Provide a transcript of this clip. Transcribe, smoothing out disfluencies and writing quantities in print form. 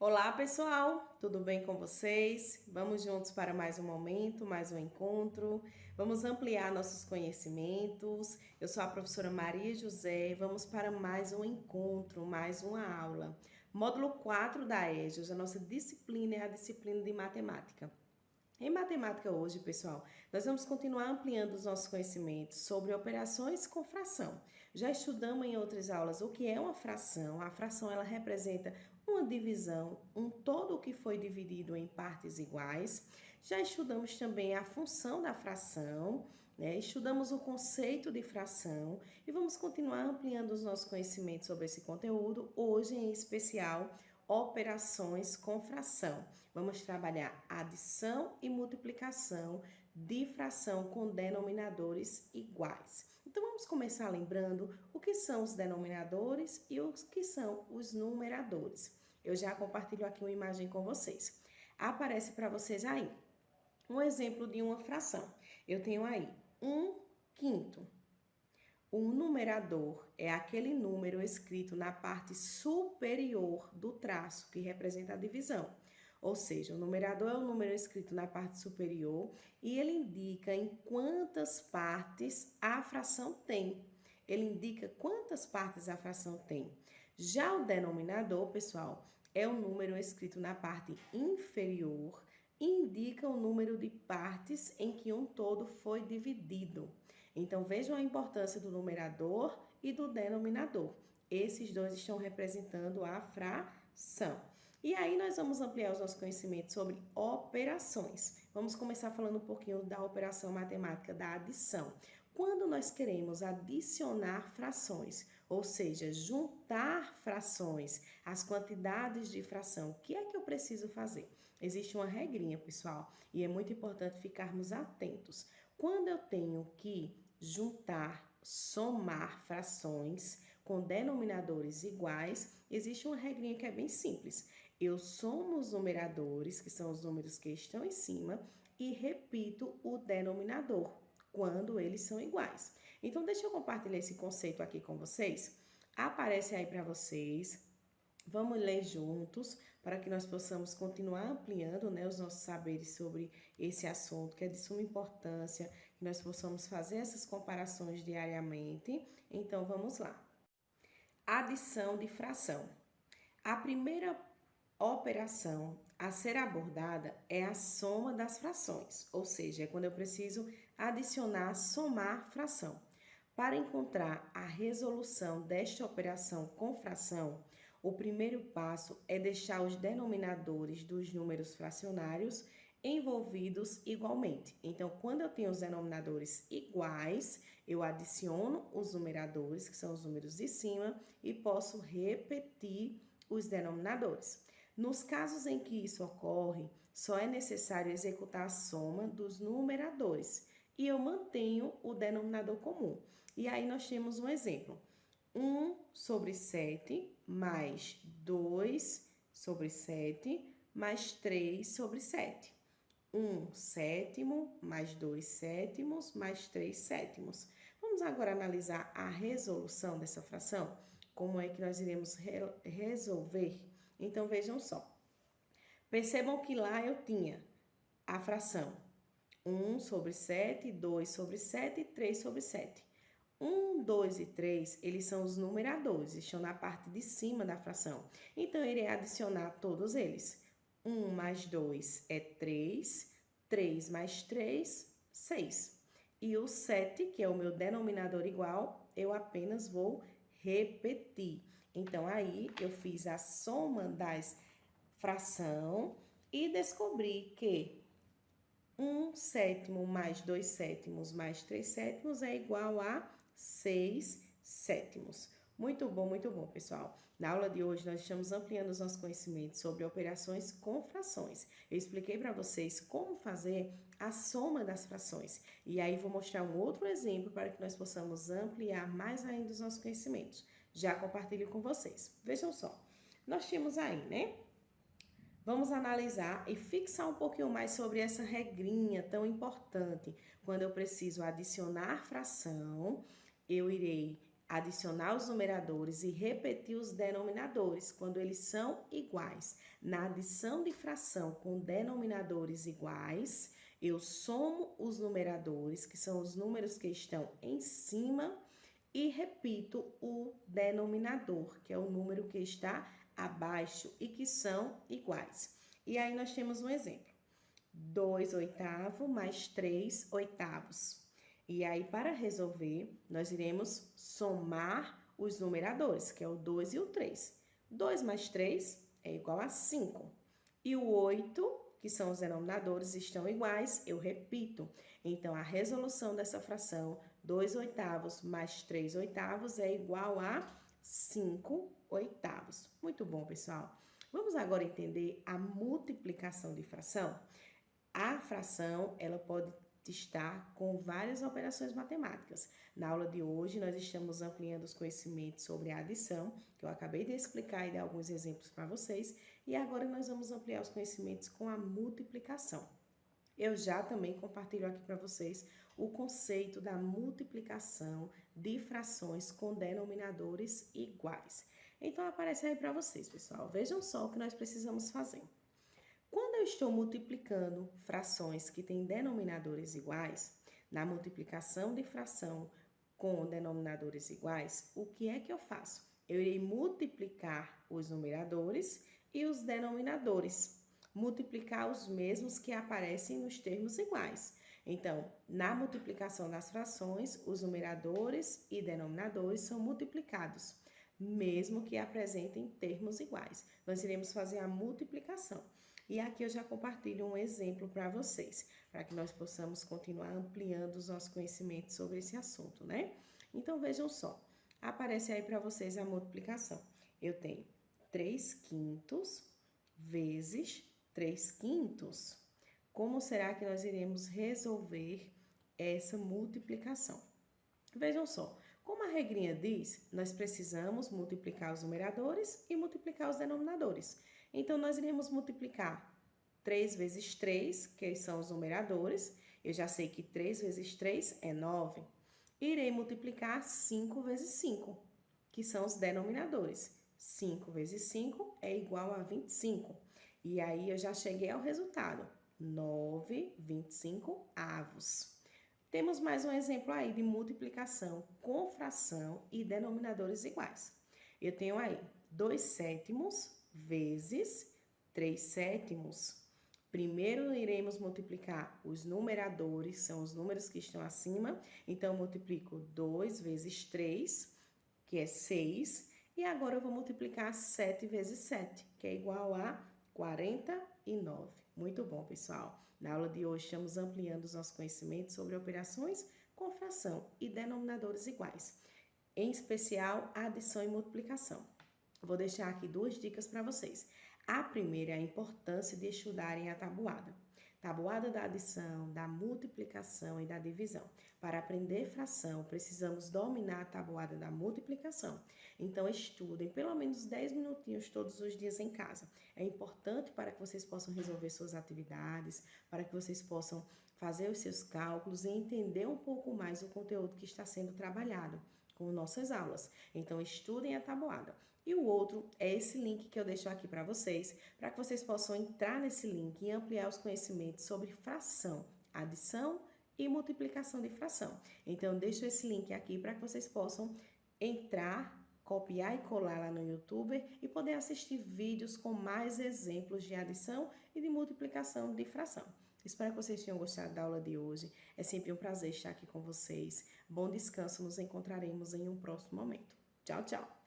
Olá, pessoal! Tudo bem com vocês? Vamos juntos para mais um momento, mais um encontro. Vamos ampliar nossos conhecimentos. Eu sou a professora Maria José. Vamos para mais um encontro, mais uma aula. Módulo 4 da EJA, a nossa disciplina é a disciplina de matemática. Em matemática hoje, pessoal, nós vamos continuar ampliando os nossos conhecimentos sobre operações com fração. Já estudamos em outras aulas o que é uma fração. A fração ela representa uma divisão, um todo que foi dividido em partes iguais. Já estudamos também a função da fração, né? Estudamos o conceito de fração e vamos continuar ampliando os nossos conhecimentos sobre esse conteúdo, hoje em especial operações com fração. Vamos trabalhar adição e multiplicação de fração com denominadores iguais. Então vamos começar lembrando o que são os denominadores e o que são os numeradores. Eu já compartilho aqui uma imagem com vocês. Aparece para vocês aí um exemplo de uma fração. Eu tenho aí 1/5. O numerador é aquele número escrito na parte superior do traço, que representa a divisão. Ou seja, o numerador é o número escrito na parte superior e ele indica em quantas partes a fração tem. Ele indica quantas partes a fração tem. Já o denominador, pessoal, é o número escrito na parte inferior e indica o número de partes em que um todo foi dividido. Então, vejam a importância do numerador e do denominador. Esses dois estão representando a fração. E aí, nós vamos ampliar os nossos conhecimentos sobre operações. Vamos começar falando um pouquinho da operação matemática da adição. Quando nós queremos adicionar frações, ou seja, juntar frações, as quantidades de fração, o que é que eu preciso fazer? Existe uma regrinha, pessoal, e é muito importante ficarmos atentos. Quando eu tenho que juntar, somar frações com denominadores iguais, existe uma regrinha que é bem simples. Eu somo os numeradores, que são os números que estão em cima, e repito o denominador quando eles são iguais. Então, deixa eu compartilhar esse conceito aqui com vocês. Aparece aí para vocês. Vamos ler juntos para que nós possamos continuar ampliando, né, os nossos saberes sobre esse assunto que é de suma importância, que nós possamos fazer essas comparações diariamente. Então, vamos lá. Adição de fração. A primeira operação a ser abordada é a soma das frações, ou seja, é quando eu preciso adicionar, somar fração. Para encontrar a resolução desta operação com fração, o primeiro passo é deixar os denominadores dos números fracionários envolvidos igualmente. Então, quando eu tenho os denominadores iguais, eu adiciono os numeradores, que são os números de cima, e posso repetir os denominadores. Nos casos em que isso ocorre, só é necessário executar a soma dos numeradores e eu mantenho o denominador comum. E aí nós temos um exemplo. 1/7 mais 2/7 mais 3/7. 1/7 mais 2/7 mais 3/7. Vamos agora analisar a resolução dessa fração? Como é que nós iremos resolver? Então, vejam só. Percebam que lá eu tinha a fração 1/7, 2/7 e 3/7. 1, 2 e 3, eles são os numeradores, estão na parte de cima da fração. Então, eu irei adicionar todos eles. 1 mais 2 é 3, 3 mais 3, 6. E o 7, que é o meu denominador igual, eu apenas vou repetir. Então, aí eu fiz a soma das fração e descobri que 1/7 mais 2/7 mais 3/7 é igual a 6/7. Muito bom, pessoal. Na aula de hoje, nós estamos ampliando os nossos conhecimentos sobre operações com frações. Eu expliquei para vocês como fazer a soma das frações. E aí, vou mostrar um outro exemplo para que nós possamos ampliar mais ainda os nossos conhecimentos. Já compartilho com vocês. Vejam só. Nós tínhamos aí, né? Vamos analisar e fixar um pouquinho mais sobre essa regrinha tão importante. Quando eu preciso adicionar fração, eu irei adicionar os numeradores e repetir os denominadores quando eles são iguais. Na adição de fração com denominadores iguais, eu somo os numeradores, que são os números que estão em cima, e repito o denominador, que é o número que está abaixo e que são iguais. E aí nós temos um exemplo. 2 oitavos mais 3 oitavos. E aí, para resolver, nós iremos somar os numeradores, que é o 2 e o 3. 2 mais 3 é igual a 5. E o 8, que são os denominadores, estão iguais, eu repito. Então, a resolução dessa fração, 2 oitavos mais 3 oitavos, é igual a 5 oitavos. Muito bom, pessoal. Vamos agora entender a multiplicação de fração? A fração, ela pode estar com várias operações matemáticas. Na aula de hoje, nós estamos ampliando os conhecimentos sobre a adição, que eu acabei de explicar e dar alguns exemplos para vocês, e agora nós vamos ampliar os conhecimentos com a multiplicação. Eu já também compartilho aqui para vocês o conceito da multiplicação de frações com denominadores iguais. Então, aparece aí para vocês, pessoal. Vejam só o que nós precisamos fazer. Quando eu estou multiplicando frações que têm denominadores iguais, na multiplicação de fração com denominadores iguais, o que é que eu faço? Eu irei multiplicar os numeradores e os denominadores, multiplicar os mesmos que aparecem nos termos iguais. Então, na multiplicação das frações, os numeradores e denominadores são multiplicados, mesmo que apresentem termos iguais. Nós iremos fazer a multiplicação. E aqui eu já compartilho um exemplo para vocês, para que nós possamos continuar ampliando os nossos conhecimentos sobre esse assunto, né? Então, vejam só, aparece aí para vocês a multiplicação. Eu tenho 3 quintos vezes 3 quintos. Como será que nós iremos resolver essa multiplicação? Vejam só, como a regrinha diz, nós precisamos multiplicar os numeradores e multiplicar os denominadores. Então, nós iremos multiplicar 3 vezes 3, que são os numeradores. Eu já sei que 3 vezes 3 é 9. Irei multiplicar 5 vezes 5, que são os denominadores. 5 vezes 5 é igual a 25. E aí, eu já cheguei ao resultado. 9,25 avos. Temos mais um exemplo aí de multiplicação com fração e denominadores iguais. Eu tenho aí 2 sétimos vezes 3 sétimos. Primeiro, iremos multiplicar os numeradores, são os números que estão acima. Então, eu multiplico 2 vezes 3, que é 6. E agora, eu vou multiplicar 7 vezes 7, que é igual a 49. Muito bom, pessoal. Na aula de hoje, estamos ampliando os nossos conhecimentos sobre operações com fração e denominadores iguais. Em especial, adição e multiplicação. Vou deixar aqui 2 dicas para vocês. A primeira é a importância de estudarem a tabuada. Tabuada da adição, da multiplicação e da divisão. Para aprender fração, precisamos dominar a tabuada da multiplicação. Então, estudem pelo menos 10 minutinhos todos os dias em casa. É importante para que vocês possam resolver suas atividades, para que vocês possam fazer os seus cálculos e entender um pouco mais o conteúdo que está sendo trabalhado com nossas aulas. Então, estudem a tabuada. E o outro é esse link que eu deixo aqui para vocês possam entrar nesse link e ampliar os conhecimentos sobre fração, adição e multiplicação de fração. Então, eu deixo esse link aqui para que vocês possam entrar, copiar e colar lá no YouTube e poder assistir vídeos com mais exemplos de adição e de multiplicação de fração. Espero que vocês tenham gostado da aula de hoje. É sempre um prazer estar aqui com vocês. Bom descanso, nos encontraremos em um próximo momento. Tchau, tchau!